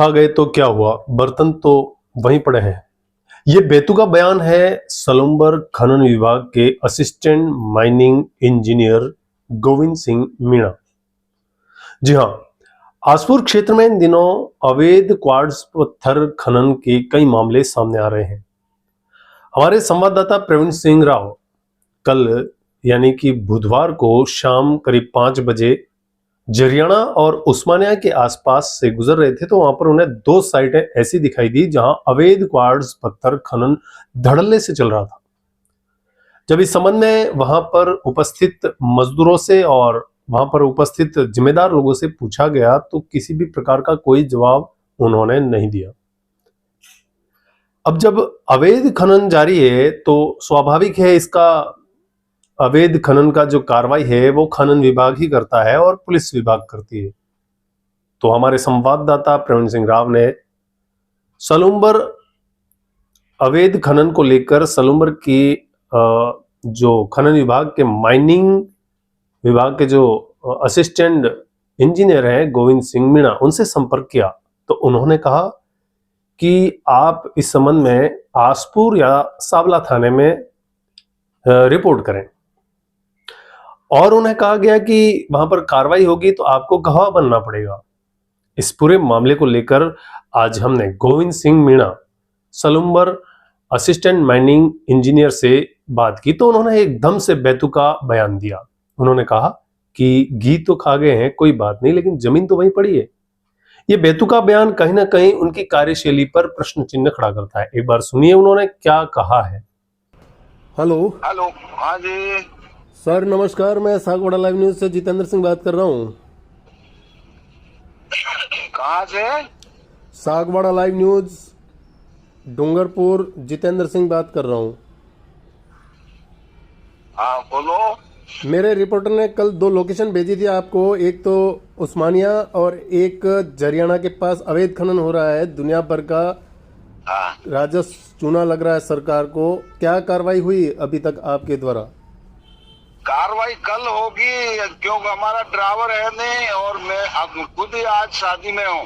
खा गए तो क्या हुआ, बर्तन तो वहीं पड़े हैं। ये बेतुका बयान है सलूम्बर खनन विभाग के assistant mining engineer Govind Singh Meena. जी हाँ, आसपुर क्षेत्र में इन दिनों अवैध क्वार्ट्ज पत्थर खनन के कई मामले सामने आ रहे हैं। हमारे संवाददाता प्रवीण सिंह राव कल यानी कि बुधवार को शाम करीब 5 बजे जरियाना और उस्मानिया के आसपास से गुजर रहे थे, तो वहां पर उन्हें 2 साइटें ऐसी दिखाई दी जहां अवैध क्वार्ट्ज पत्थर खनन धड़ल्ले से चल रहा था। जब इस संबंध में वहां पर उपस्थित मजदूरों से और वहां पर उपस्थित जिम्मेदार लोगों से पूछा गया तो किसी भी प्रकार का कोई जवाब उन्होंने नहीं दिया। अब जब अवैध खनन जारी है तो स्वाभाविक है इसका अवैध खनन का जो कार्रवाई है वो खनन विभाग ही करता है और पुलिस विभाग करती है। तो हमारे संवाददाता प्रवीण सिंह राव ने सलूम्बर अवैध खनन को लेकर सलूम्बर की जो खनन विभाग के माइनिंग विभाग के जो असिस्टेंट इंजीनियर हैं गोविंद सिंह मीणा, उनसे संपर्क किया तो उन्होंने कहा कि आप इस संबंध में आसपुर या सावला थाने में रिपोर्ट करें और उन्हें कहा गया कि वहां पर कार्रवाई होगी तो आपको गवाह बनना पड़ेगा। इस पूरे मामले को लेकर आज हमने Govind Singh Meena Salumbar assistant mining engineer से बात की तो उन्होंने एकदम से बेतुका बयान दिया। उन्होंने कहा कि घी तो खा गए हैं, कोई बात नहीं, लेकिन जमीन तो वहीं पड़ी है। ये बेतुका बयान कहीं ना कहीं उनकी कार्यशैली पर प्रश्न चिन्ह खड़ा करता है। एक बार सुनिए उन्होंने क्या कहा है। हेलो। हाँ जी सर नमस्कार, मैं सागवाड़ा लाइव न्यूज से जितेंद्र सिंह बात कर रहा हूँ। कहाँ से? सागवाड़ा लाइव न्यूज डूंगरपुर, जितेंद्र सिंह बात कर रहा हूँ। हाँ बोलो। मेरे रिपोर्टर ने कल 2 लोकेशन भेजी थी आपको, एक तो उस्मानिया और एक जरियाना के पास अवैध खनन हो रहा है। दुनिया भर का राजस्व चूना लग रहा है सरकार को। क्या कार्रवाई हुई अभी तक आपके द्वारा? कार्रवाई कल होगी क्योंकि हमारा ड्राइवर है नहीं और मैं खुद ही आज शादी में हूँ।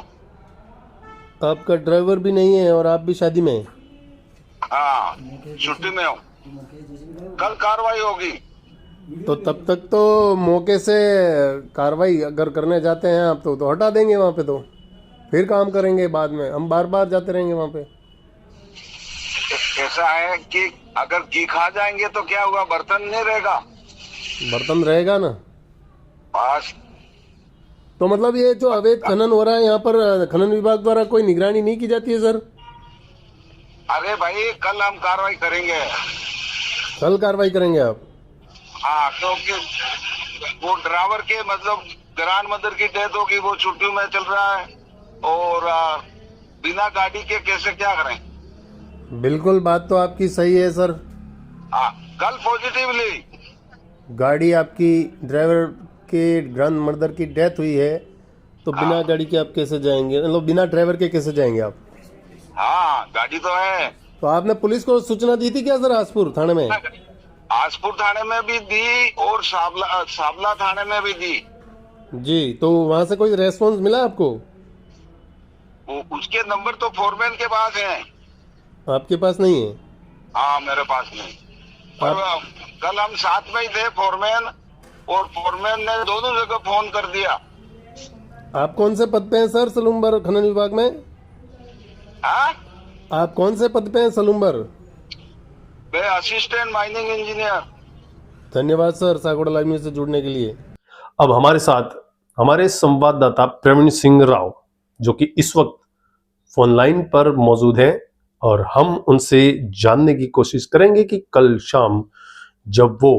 आपका ड्राइवर भी नहीं है और आप भी शादी में? हाँ, छुट्टी में हूँ। कल कार्रवाई होगी। तो तब तक तो मौके से कार्रवाई अगर करने जाते हैं आप तो हटा देंगे वहाँ पे, तो फिर काम करेंगे बाद में। हम बार बार जाते रहेंगे वहाँ पे। ऐसा है कि अगर घी खा जाएंगे तो क्या होगा, बर्तन नहीं रहेगा। बर्तन रहेगा ना बस। तो मतलब ये जो अवैध खनन हो रहा है यहाँ पर खनन विभाग द्वारा कोई निगरानी नहीं की जाती है सर? अरे भाई कल हम कार्रवाई करेंगे। कल कार्रवाई करेंगे आप? हाँ, क्योंकि वो ड्राइवर के मतलब ग्रैंड मदर की डेथ होगी, वो छुट्टी में चल रहा है और बिना गाड़ी के कैसे क्या करें। बिल्कुल, बात तो आपकी सही है सर। हाँ, कल पॉजिटिवली गाड़ी आपकी ड्राइवर के ग्रैंड मदर की डेथ हुई है तो बिना गाड़ी के आप कैसे जाएंगे, मतलब बिना ड्राइवर के कैसे जाएंगे आप? हाँ, गाड़ी तो है। तो आपने पुलिस को सूचना दी थी क्या सर आसपुर थाने में? आसपुर थाने में भी दी और सावला थाने में भी दी जी। तो वहाँ से कोई रेस्पॉन्स मिला आपको? उसके नंबर तो फोरमैन के पास है। आपके पास नहीं है? हाँ, मेरे पास नहीं। और कल हम साथ में ही थे, फोरमैन और फोरमैन ने दोनों जगह फोन कर दिया। आप कौन से पद पे हैं सर सलूम्बर खनन विभाग में? हाँ, आप कौन से पद पे हैं सलूम्बर? मैं असिस्टेंट माइनिंग इंजीनियर। धन्यवाद सर सागवाड़ा लाइव न्यूज से जुड़ने के लिए। अब हमारे साथ हमारे संवाददाता प्रवीण सिंह राव जो कि इस वक्त फोन लाइन पर मौजूद हैं और हम उनसे जानने की कोशिश करेंगे कि कल शाम जब वो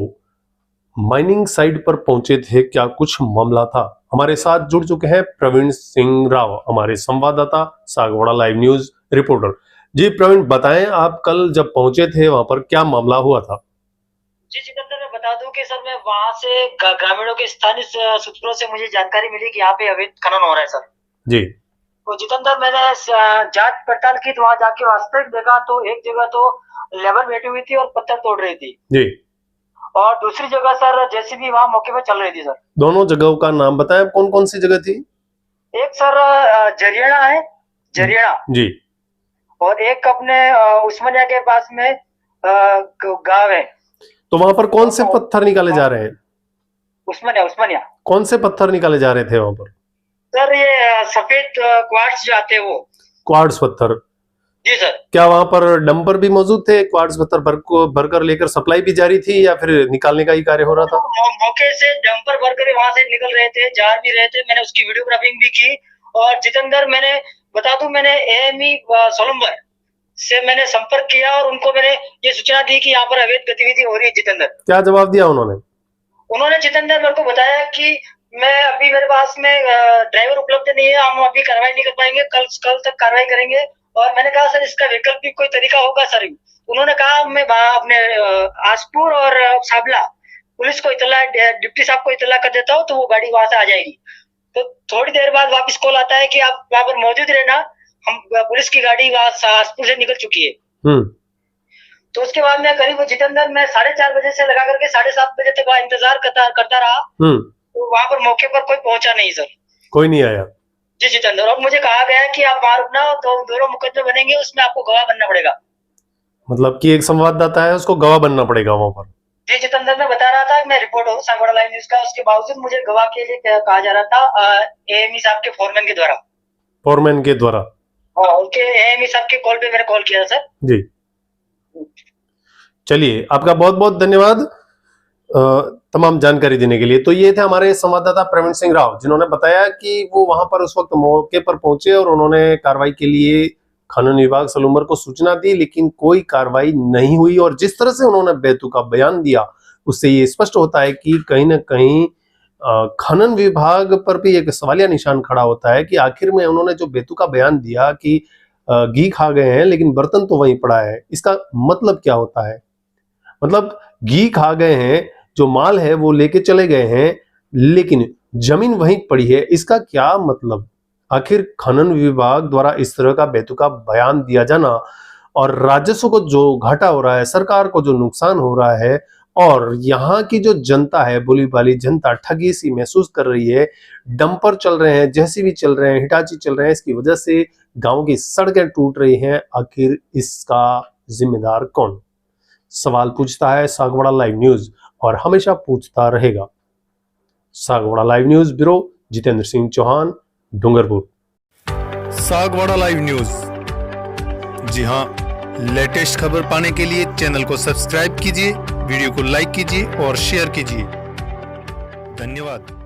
माइनिंग साइट पर पहुंचे थे क्या कुछ मामला था। हमारे साथ जुड़ चुके हैं प्रवीण सिंह राव, हमारे संवाददाता सागवाड़ा लाइव न्यूज रिपोर्टर। जी प्रवीण, बताएं आप कल जब पहुंचे थे वहां पर क्या मामला हुआ था? जी जितेंद्र, मैं बता दूं कि सर मैं वहां से ग्रामीणों के स्थानीय सूत्रों से मुझे जानकारी मिली कि यहाँ पे अवैध खनन हो रहा है सर। जी। तो जितेंद्र, मैंने जांच पड़ताल की तो वहां जाके वास्तविक देखा तो एक जगह तो लेबर बैठी हुई थी और पत्थर तोड़ रही थी जी। और दूसरी जगह सर जेसीबी वहां मौके पे चल रही थी सर। दोनों जगहों का नाम बताएं, कौन कौन सी जगह थी? एक सर जरियाना है जरियाणा, जी। और एक अपने उस्मानिया के पास में गांव है। तो वहां पर कौन से पत्थर निकाले जा रहे हैं? उस्मानिया कौन से पत्थर निकाले जा रहे थे वहां पर? सर, ये सफेद क्वार्ट्ज जो आते हैं वो। क्वार्ट्ज पत्थर। जी सर। क्या वहां पर डंपर भी मौजूद थे? क्वार्ट्ज पत्थर भरकर लेकर सप्लाई भी जारी थी या फिर निकालने का ही कार्य हो रहा था? मौके से डंपर भरकर वहां से निकल रहे थे, जा भी रहे थे। मैंने उसकी वीडियोग्राफिंग भी की। और जितेंद्र, मैंने बता दूं, मैंने एएमई सोलंबर से मैंने संपर्क किया और उनको मैंने ये सूचना दी कि यहाँ पर अवैध गतिविधि हो रही है। जितेंद्र, क्या जवाब दिया उन्होंने? जितेंद्र मेरे को बताया कि मैं अभी, मेरे पास में ड्राइवर उपलब्ध नहीं है, हम अभी कार्रवाई नहीं कर पाएंगे, कल तक कार्रवाई करेंगे। और मैंने कहा सर, इसका वैकल्पिक कोई तरीका होगा सर? उन्होंने कहा मैं अपने आसपुर और साबला पुलिस को इतला, डिप्टी साहब को इतला कर देता हूँ, तो वो गाड़ी वहां से आ जाएगी। तो थोड़ी देर बाद वापस कॉल आता है कि आप वहां पर मौजूद रहना, हम पुलिस की गाड़ी वहां आसपुर से निकल चुकी है। तो उसके बाद मैं करीब जितेंद्र, मैं 4:30 बजे से लगा करके 7:30 बजे तक वहां इंतजार करता रहा। तो वहां पर मौके पर कोई पहुंचा नहीं सर। कोई नहीं आया? जी जितेंद्र, और मुझे कहा गया कि आप वहां रुकना, तो दोनों मुकदमे बनेंगे, उसमें आपको गवाह बनना पड़ेगा। मतलब कि एक संवाददाता है, उसको गवाह बनना पड़ेगा वहां पर? जी जितेंद्र, मैं बता रहा था, मैं रिपोर्टर हूँ सांगवाड़ा लाइव न्यूज का, उसके बावजूद मुझे गवाह के लिए कहा जा रहा था एएमई साहब के फोरमैन के द्वारा। फोरमैन के द्वारा? हाँ, उनके एएमई साहब के कॉल पे मैंने कॉल किया सर। जी। चलिए, आपका बहुत बहुत धन्यवाद तमाम जानकारी देने के लिए। तो ये थे हमारे संवाददाता प्रवीण सिंह राव, जिन्होंने बताया कि वो वहां पर उस वक्त मौके पर पहुंचे और उन्होंने कार्रवाई के लिए खनन विभाग सलूमर को सूचना दी, लेकिन कोई कार्रवाई नहीं हुई। और जिस तरह से उन्होंने बेतुका बयान दिया, उससे ये स्पष्ट होता है कि कहीं ना कहीं खनन विभाग पर भी एक सवालिया निशान खड़ा होता है कि आखिर में उन्होंने जो बेतुका बयान दिया कि घी खा गए हैं लेकिन बर्तन तो वहीं पड़ा है, इसका मतलब क्या होता है? मतलब घी खा गए हैं, जो माल है वो लेके चले गए हैं, लेकिन जमीन वहीं पड़ी है, इसका क्या मतलब? आखिर खनन विभाग द्वारा इस तरह का बेतुका बयान दिया जाना और राजस्व को जो घाटा हो रहा है, सरकार को जो नुकसान हो रहा है, और यहाँ की जो जनता है, बोली वाली जनता ठगी सी महसूस कर रही है। डंपर चल रहे हैं, जेसीबी चल रहे हैं, हिटाची चल रहे हैं, इसकी वजह से गांव की सड़कें टूट रही हैं। आखिर इसका जिम्मेदार कौन? सवाल पूछता है सागवाड़ा लाइव न्यूज और हमेशा पूछता रहेगा। Sagwara live news bureau, Jitendra Singh Chauhan, Dungarpur. Sagwara live news, जी हां, लेटेस्ट खबर पाने के लिए चैनल को सब्सक्राइब कीजिए, वीडियो को लाइक कीजिए और शेयर कीजिए। धन्यवाद।